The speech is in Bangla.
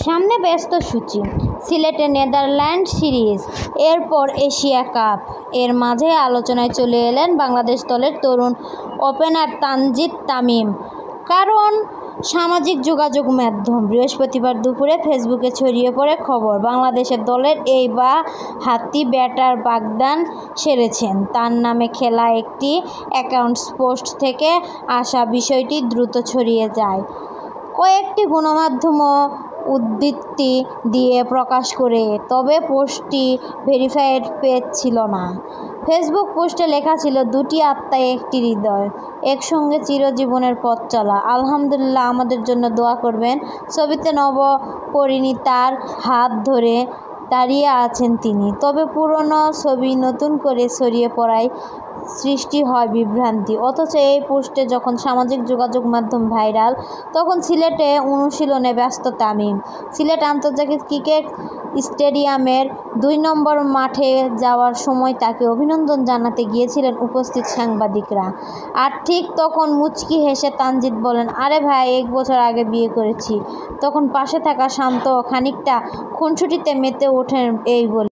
সামনে ব্যস্ত সূচি, সিলেটে নেদারল্যান্ড সিরিজ, এরপর এশিয়া কাপ। এর মাঝে আলোচনায় চলে এলেন বাংলাদেশ দলের তরুণ ওপেনার তানজিদ তামিম। কারণ সামাজিক যোগাযোগ মাধ্যম। বৃহস্পতিবার দুপুরে ফেসবুকে ছড়িয়ে পড়ে খবর, বাংলাদেশের দলের এই হাতি ব্যাটার বাগদান সেরেছেন। তার নামে খেলা একটি অ্যাকাউন্টস পোস্ট থেকে আসা বিষয়টি দ্রুত ছড়িয়ে যায়। কয়েকটি গণমাধ্যমও উদ্ধৃতি দিয়ে প্রকাশ করে, তবে পোস্টটি ভেরিফাইড পেজ ছিল না। ফেসবুক পোস্টে লেখা ছিল, দুটি আত্মায় একটি হৃদয়, একসঙ্গে চিরজীবনের পথ চলা। আলহামদুলিল্লাহ, আমাদের জন্য দোয়া করবেন। ছবিতে নবপরিণীতার হাত ধরে দাঁড়িয়ে আছেন তিনি। তবে পুরনো ছবি নতুন করে ছড়িয়ে পড়ায় সৃষ্টি হয় বিভ্রান্তি। অথচ এই পোস্টে যখন সামাজিক যোগাযোগ মাধ্যম ভাইরাল, তখন সিলেটে অনুশীলনে ব্যস্ত তামিম। সিলেট আন্তর্জাতিক ক্রিকেট স্টেডিয়ামের ২ নম্বর মাঠে যাওয়ার সময় তাকে অভিনন্দন জানাতে গিয়েছিলেন উপস্থিত সাংবাদিকরা। আর ঠিক তখন মুচকি হেসে তানজিদ বলেন, আরে ভাই, ১ বছর আগে বিয়ে করেছি। তখন পাশে থাকা শান্ত খানিকটা খুনসুটিতে মেতে ওঠেন এই বলে।